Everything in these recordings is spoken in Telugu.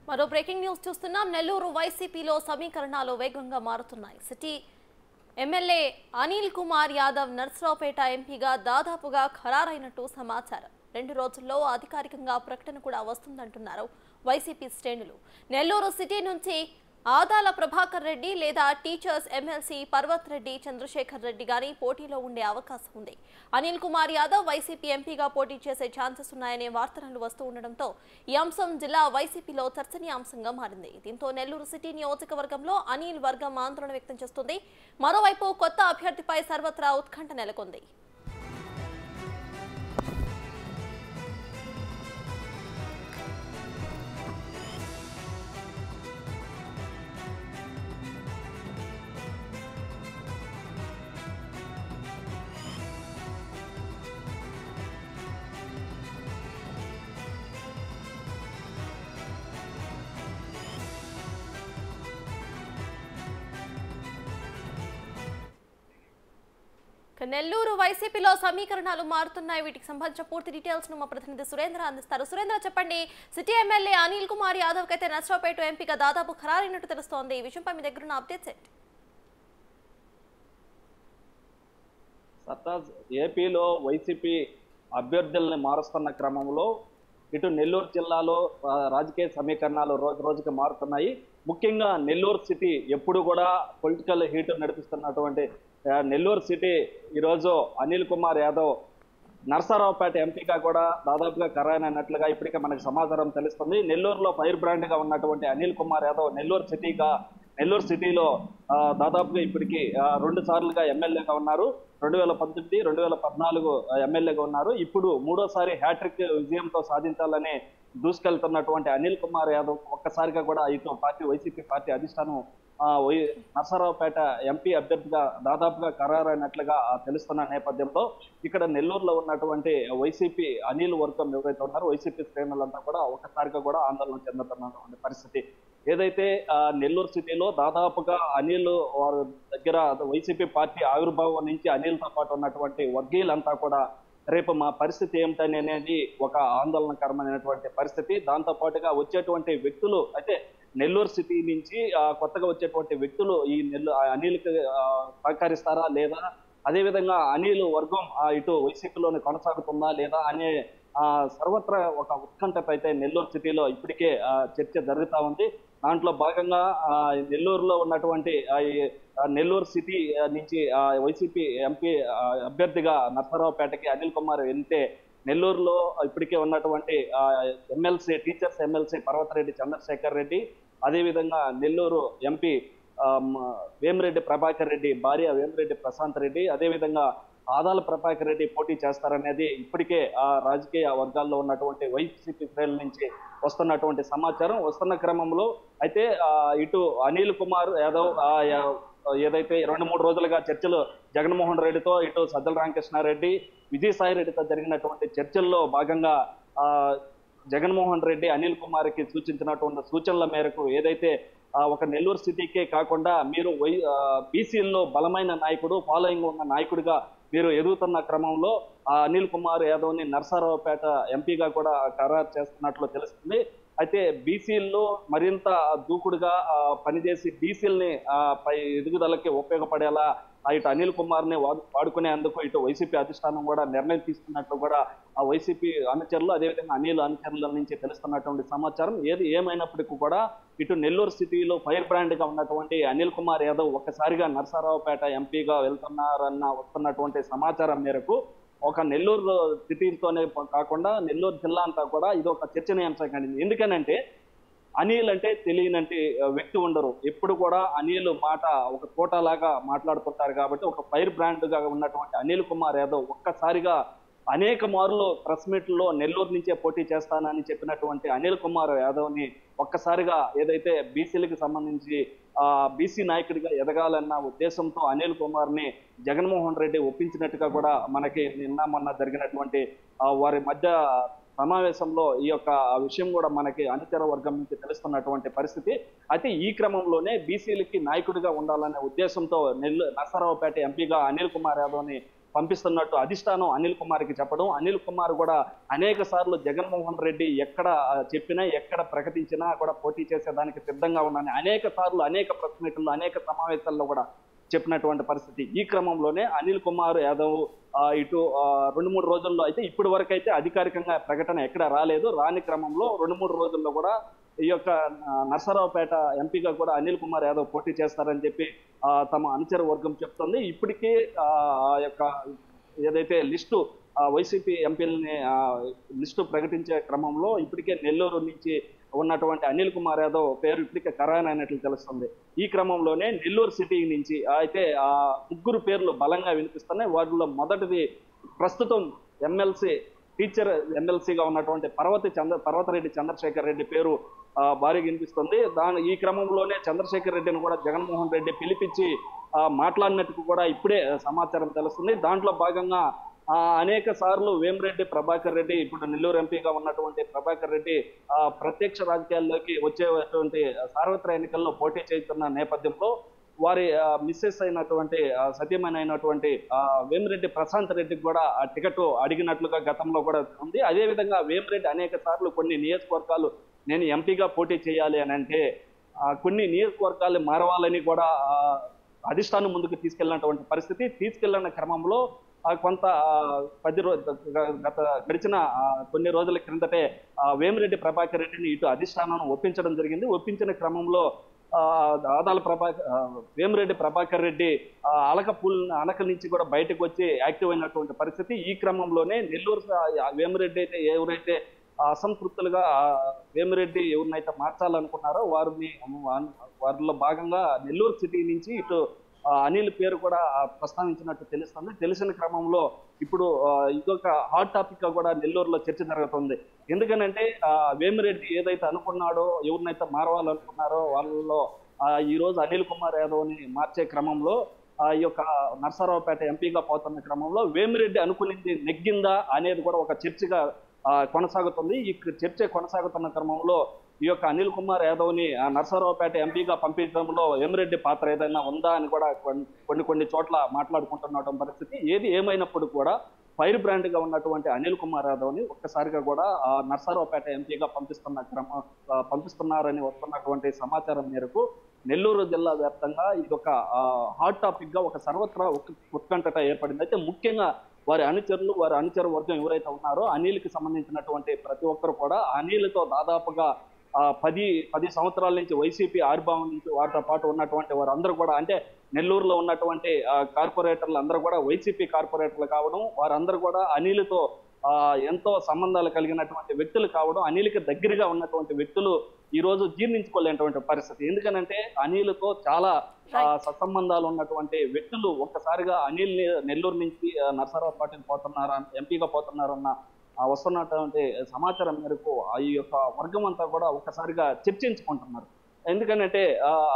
మరో బ్రేకింగ్ న్యూస్ చూస్తున్నాం. నెల్లూరు వైసీపీలో సమీకరణాలు వేగంగా మారుతున్నాయి. సిటీ ఎమ్మెల్యే అనిల్ కుమార్ యాదవ్ నర్సరావుపేట ఎంపీగా దాదాపుగా ఖరారైనట్టు సమాచారం. 2 రోజుల్లో అధికారికంగా ప్రకటన కూడా వస్తుందంటున్నారు వైసీపీ శ్రేణులు. నెల్లూరు సిటీ నుంచి ఆదాల ప్రభాకర్ రెడ్డి లేదా టీచర్స్ ఎమ్మెల్సీ పర్వత్ రెడ్డి చంద్రశేఖర్ రెడ్డి గారి పోటీలో ఉండే అవకాశం ఉంది. అనిల్ కుమార్ యాదవ్ వైసీపీ ఎంపీగా పోటీ చేసే ఛాన్సెస్ ఉన్నాయనే వార్తలు వస్తూ ఉండడంతో ఈ అంశం జిల్లా వైసీపీలో చర్చనీయాంశంగా మారింది. దీంతో నెల్లూరు సిటీ నియోజకవర్గంలో అనిల్ వర్గం ఆందోళన వ్యక్తం చేస్తుంది. మరోవైపు కొత్త అభ్యర్థిపై సర్వత్రా ఉత్కంఠ నెలకొంది. నెల్లూరు వైసీపీలో సమీకరణాలు మారుతున్నాయి. వీటికి సంబంధించిన పూర్తి డీటెయిల్స్ ను మా ప్రతినిధి సురేంద్ర అందిస్తారు. సురేంద్ర, చెప్పండి. సిటీ ఎమ్మెల్యే అనిల్ కుమార్ యాదవ్ అయితే నర్సరావుపేట ఎంపీగా దాదాపు ఖరారైనట్టు తెలుస్తోంది. ఈ విషయంపై మీ దగ్గర ఉన్న అప్డేట్స్ ఏంటి? సర్తాజ్, ఏపీలో వైసీపీ అభ్యర్థుల్ని మారుస్తున్న క్రమంలో ఇటు నెల్లూరు జిల్లాలో రాజకీయ సమీకరణాలు రోజు రోజుకి మారుతున్నాయి. ముఖ్యంగా నెల్లూరు సిటీ ఎప్పుడు కూడా పొలిటికల్ హీట్ నడిపిస్తున్నటువంటి నెల్లూరు సిటీ ఈరోజు అనిల్ కుమార్ యాదవ్ నర్సరావుపేట ఎంపీగా కూడా దాదాపుగా ఖరారైనట్లుగా ఇప్పటికే మనకు సమాచారం తెలుస్తుంది. నెల్లూరులో ఫైర్ బ్రాండ్ గా ఉన్నటువంటి అనిల్ కుమార్ యాదవ్ నెల్లూరు సిటీలో దాదాపుగా ఇప్పటికి 2 సార్లుగా ఎమ్మెల్యేగా ఉన్నారు. 2018, 2014 ఎమ్మెల్యేగా ఉన్నారు. ఇప్పుడు 3వ హ్యాట్రిక్ విజయంతో సాధించాలని దూసుకెళ్తున్నటువంటి అనిల్ కుమార్ యాదవ్ ఒక్కసారిగా కూడా ఇటు వైసీపీ పార్టీ అధిష్టానం నర్సరావుపేట ఎంపీ అభ్యర్థిగా దాదాపుగా ఖరారైనట్లుగా తెలుస్తున్న నేపథ్యంలో ఇక్కడ నెల్లూరులో ఉన్నటువంటి వైసీపీ అనిల్ వర్గం ఎవరైతే ఉన్నారో వైసీపీ శ్రేణులంతా కూడా ఒక్కసారిగా కూడా ఆందోళన చెందుతున్నటువంటి పరిస్థితి. ఏదైతే నెల్లూరు సిటీలో దాదాపుగా అనిల్ వారి దగ్గర వైసీపీ పార్టీ ఆవిర్భావం నుంచి అనిల్తో పాటు ఉన్నటువంటి వర్గీయులంతా కూడా రేపు మా పరిస్థితి ఏమిటని అనేది ఒక ఆందోళనకరమైనటువంటి పరిస్థితి. దాంతో పాటుగా వచ్చేటువంటి వ్యక్తులు అయితే నెల్లూరు సిటీ నుంచి కొత్తగా వచ్చేటువంటి వ్యక్తులు ఈ అనిల్కి సహకరిస్తారా లేదా, అదేవిధంగా అనిల్ వర్గం ఇటు వైసీపీలోనే కొనసాగుతుందా లేదా అనే సర్వత్రా ఒక ఉత్కంఠత అయితే నెల్లూరు సిటీలో ఇప్పటికే చర్చ జరుగుతూ ఉంది. దాంట్లో భాగంగా నెల్లూరులో ఉన్నటువంటి నెల్లూరు సిటీ నుంచి వైసీపీ ఎంపీ అభ్యర్థిగా నర్సరావుపేటకి అనిల్ కుమార్ వెళ్తే నెల్లూరులో ఇప్పటికే ఉన్నటువంటి టీచర్స్ ఎమ్మెల్సీ పర్వత్ రెడ్డి చంద్రశేఖర్ రెడ్డి, అదేవిధంగా నెల్లూరు ఎంపీ వేమిరెడ్డి ప్రభాకర్ రెడ్డి భార్య వేమిరెడ్డి ప్రశాంత్ రెడ్డి, అదేవిధంగా ఆదాల ప్రభాకర్ రెడ్డి పోటీ చేస్తారనేది ఇప్పటికే రాజకీయ వర్గాల్లో ఉన్నటువంటి వైసీపీ శ్రేణుల నుంచి వస్తున్నటువంటి సమాచారం. వస్తున్న క్రమంలో అయితే ఇటు అనిల్ కుమార్ యాదవ్ ఏదైతే 2-3 రోజులుగా చర్చలు జగన్మోహన్ రెడ్డితో, ఇటు సజ్జల రామకృష్ణారెడ్డి, విజయసాయి రెడ్డితో జరిగినటువంటి చర్చల్లో భాగంగా జగన్మోహన్ రెడ్డి అనిల్ కుమార్కి సూచించినటువంటి సూచనల మేరకు ఏదైతే ఒక నెల్లూరు సిటీకే కాకుండా మీరు బీసీల్లో బలమైన నాయకుడు, ఫాలోయింగ్ ఉన్న నాయకుడిగా మీరు ఎదుగుతున్న క్రమంలో అనిల్ కుమార్ యాదవ్ని నర్సరావుపేట ఎంపీగా కూడా ఖరారు చేస్తున్నట్లు తెలుస్తుంది. అయితే బీసీల్లో మరింత దూకుడుగా పనిచేసి బీసీలని పై ఎదుగుదలకి ఉపయోగపడేలా ఇటు అనిల్ కుమార్ని వాడుకునేందుకు ఇటు వైసీపీ అధిష్టానం కూడా నిర్ణయం తీసుకున్నట్లు కూడా ఆ వైసీపీ అనుచరులు, అదేవిధంగా అనిల్ అనుచరుల నుంచి తెలుస్తున్నటువంటి సమాచారం. ఏది ఏమైనప్పటికీ కూడా ఇటు నెల్లూరు సిటీలో ఫైర్ బ్రాండ్ గా ఉన్నటువంటి అనిల్ కుమార్ యాదవ్ ఒక్కసారిగా నర్సరావుపేట ఎంపీగా వస్తున్నటువంటి సమాచారం మేరకు ఒక నెల్లూరు సిటీతోనే కాకుండా నెల్లూరు జిల్లా అంతా కూడా ఇది ఒక చర్చనీయాంశం కండింది. ఎందుకనంటే అనిల్ అంటే తెలియనంటే వ్యక్తి ఉండరు. ఎప్పుడు కూడా అనిల్ మాట ఒక కోటలాగా మాట్లాడుతుంటారు. కాబట్టి ఒక ఫైర్ బ్రాండ్ గా ఉన్నటువంటి అనిల్ కుమార్ యాదవ్ ఒక్కసారిగా అనేక మార్లు ప్రెస్ మీట్లో నెల్లూరు నుంచే పోటీ చేస్తానని చెప్పినటువంటి అనిల్ కుమార్ యాదవ్ని ఒక్కసారిగా ఏదైతే బీసీలకు సంబంధించి బీసీ నాయకుడిగా ఎదగాలన్న ఉద్దేశంతో అనిల్ కుమార్ని జగన్మోహన్ రెడ్డి ఒప్పించినట్టుగా కూడా మనకి మొన్న జరిగినటువంటి వారి మధ్య సమావేశంలో ఈ యొక్క విషయం కూడా మనకి అనుచర వర్గం నుంచి తెలుస్తున్నటువంటి పరిస్థితి. అయితే ఈ క్రమంలోనే బీసీలకి నాయకుడిగా ఉండాలనే ఉద్దేశంతో నర్సరావుపేట ఎంపీగా అనిల్ కుమార్ యాదవ్ని పంపిస్తున్నట్టు అధిష్టానం అనిల్ కుమార్కి చెప్పడం, అనిల్ కుమార్ కూడా అనేక సార్లు జగన్మోహన్ రెడ్డి ఎక్కడ చెప్పినా ఎక్కడ ప్రకటించినా కూడా పోటీ చేసేదానికి సిద్ధంగా ఉన్నాను అనేక సార్లు అనేక ప్రెస్ మీట్లలో అనేక సమావేశాల్లో కూడా చెప్పినటువంటి పరిస్థితి. ఈ క్రమంలోనే అనిల్ కుమార్ యాదవ్ ఇటు 2-3 రోజుల్లో అయితే ఇప్పటి వరకు అయితే అధికారికంగా ప్రకటన ఎక్కడ రాలేదు. రాని క్రమంలో 2-3 రోజుల్లో కూడా ఈ యొక్క నర్సరావుపేట ఎంపీగా కూడా అనిల్ కుమార్ యాదవ్ పోటీ చేస్తారని చెప్పి తమ అనుచర వర్గం చెప్తుంది. ఇప్పటికే ఆ యొక్క ఏదైతే లిస్టు వైసీపీ ఎంపీలని లిస్టు ప్రకటించే క్రమంలో ఇప్పటికే నెల్లూరు నుంచి ఉన్నటువంటి అనిల్ కుమార్ యాదవ్ పేరు ఇప్పటికే ఖరారైనట్లు తెలుస్తుంది. ఈ క్రమంలోనే నెల్లూరు సిటీ నుంచి అయితే 3 పేర్లు బలంగా వినిపిస్తున్నాయి. వాటిలో మొదటిది ప్రస్తుతం టీచర్ ఎమ్మెల్సీగా ఉన్నటువంటి పర్వతరెడ్డి చంద్రశేఖర్ రెడ్డి పేరు భారీగా వినిపిస్తుంది. ఈ క్రమంలోనే చంద్రశేఖర్ రెడ్డిని కూడా జగన్మోహన్ రెడ్డి పిలిపించి మాట్లాడినట్టు కూడా ఇప్పుడే సమాచారం తెలుస్తుంది. దాంట్లో భాగంగా అనేక సార్లు వేమిరెడ్డి ప్రభాకర్ రెడ్డి, ఇప్పుడు నెల్లూరు ఎంపీగా ఉన్నటువంటి ప్రభాకర్ రెడ్డి ప్రత్యక్ష రాజకీయాల్లోకి వచ్చేటువంటి సార్వత్రిక ఎన్నికల్లో పోటీ చేస్తున్న నేపథ్యంలో వారి మిస్సెస్ అయినటువంటి సతీమణి అయినటువంటి వేమిరెడ్డి ప్రశాంత్ రెడ్డికి కూడా ఆ టికెట్ అడిగినట్లుగా గతంలో కూడా ఉంది. అదేవిధంగా వేమిరెడ్డి అనేక సార్లు కొన్ని నియోజకవర్గాలు నేను ఎంపీగా పోటీ చేయాలి అని అంటే కొన్ని నియోజకవర్గాలు మారవాలని కూడా అధిష్టానం ముందుకు తీసుకెళ్లినటువంటి పరిస్థితి. తీసుకెళ్లిన క్రమంలో కొంత గడిచిన కొన్ని రోజుల క్రిందటే వేమిరెడ్డి ప్రభాకర్ రెడ్డిని ఇటు అధిష్టానాన్ని ఒప్పించడం జరిగింది. ఒప్పించిన క్రమంలో వేమిరెడ్డి ప్రభాకర్ రెడ్డి అనక నుంచి కూడా బయటకు వచ్చి యాక్టివ్ అయినటువంటి పరిస్థితి. ఈ క్రమంలోనే నెల్లూరు వేమిరెడ్డి అయితే ఎవరైతే అసంతృప్తులుగా వేమిరెడ్డి ఎవరినైతే మార్చాలనుకున్నారో వారిలో భాగంగా నెల్లూరు సిటీ నుంచి ఇటు అనిల్ పేరు కూడా ప్రస్తావించినట్టు తెలుస్తుంది. తెలిసిన క్రమంలో ఇప్పుడు ఇదొక హాట్ టాపిక్ గా కూడా నెల్లూరులో చర్చ జరుగుతుంది. ఎందుకనంటే వేమిరెడ్డి ఏదైతే అనుకున్నాడో ఎవరినైతే మారవాలనుకున్నారో వాళ్ళలో ఈ రోజు అనిల్ కుమార్ యాదవ్ని మార్చే క్రమంలో ఈ యొక్క నర్సరావుపేట ఎంపీగా పోతున్న క్రమంలో వేమిరెడ్డి అనుకునేది నెగ్గిందా అనేది కూడా ఒక చర్చగా కొనసాగుతుంది. ఈ చర్చ కొనసాగుతున్న క్రమంలో ఈ యొక్క అనిల్ కుమార్ యాదవ్ని నర్సరావుపేట ఎంపీగా పంపించడంలో వేమిరెడ్డి పాత్ర ఏదైనా ఉందా అని కూడా కొన్ని చోట్ల మాట్లాడుకుంటున్న పరిస్థితి. ఏది ఏమైనప్పుడు కూడా ఫైర్ బ్రాండ్ గా ఉన్నటువంటి అనిల్ కుమార్ యాదవ్ని ఒక్కసారిగా కూడా నర్సరావుపేట ఎంపీగా పంపిస్తున్నారని వస్తున్నటువంటి సమాచారం మేరకు నెల్లూరు జిల్లా వ్యాప్తంగా ఇదొక హాట్ టాపిక్ గా ఒక సర్వత్రా ఉత్కంఠత ఏర్పడింది. అయితే ముఖ్యంగా వారి అనుచర వర్గం ఎవరైతే ఉన్నారో అనిల్కి సంబంధించినటువంటి ప్రతి ఒక్కరు కూడా అనిల్తో దాదాపుగా 10 సంవత్సరాల నుంచి వైసీపీ ఆవిర్భావం నుంచి వారితో పాటు ఉన్నటువంటి వారందరూ కూడా అంటే నెల్లూరులో ఉన్నటువంటి కార్పొరేటర్లు అందరూ కూడా వైసీపీ కార్పొరేటర్లు కావడం, వారందరూ కూడా అనిల్తో ఎంతో సంబంధాలు కలిగినటువంటి వ్యక్తులు కావడం, అనిల్కి దగ్గరగా ఉన్నటువంటి వ్యక్తులు ఈ రోజు జీర్ణించుకోలేనటువంటి పరిస్థితి. ఎందుకనంటే అనిల్తో చాలా సత్సంబంధాలు ఉన్నటువంటి వ్యక్తులు ఒక్కసారిగా అనిల్ నెల్లూరు నుంచి నర్సరావుపేటకి ఎంపీగా పోతున్నారన్న వస్తున్నటువంటి సమాచారం మేరకు ఈ యొక్క వర్గం అంతా కూడా ఒక్కసారిగా చర్చించుకుంటున్నారు. ఎందుకంటే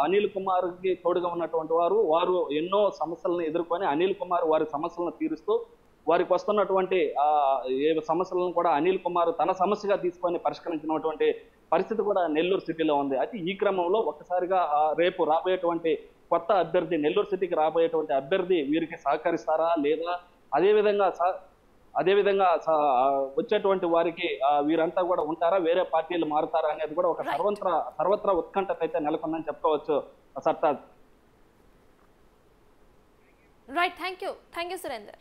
అనిల్ కుమార్ కి తోడుగా ఉన్నటువంటి వారు ఎన్నో సమస్యలను ఎదుర్కొని అనిల్ కుమార్ వారి సమస్యలను తీరుస్తూ వారికి వస్తున్నటువంటి ఏ సమస్యలను కూడా అనిల్ కుమార్ తన సమస్యగా తీసుకొని పరిష్కరించినటువంటి పరిస్థితి కూడా నెల్లూరు సిటీలో ఉంది. అయితే ఈ క్రమంలో ఒక్కసారిగా రేపు రాబోయేటువంటి కొత్త అభ్యర్థి నెల్లూరు సిటీకి రాబోయేటువంటి అభ్యర్థి వీరికి సహకరిస్తారా లేదా, అదేవిధంగా వచ్చేటువంటి వారికి వీరంతా కూడా ఉంటారా, వేరే పార్టీలు మారుతారా అనేది కూడా ఒక సర్వత్రా ఉత్కంఠత అయితే నెలకొందని చెప్పుకోవచ్చు. Sartaj. Right, thank you Surender.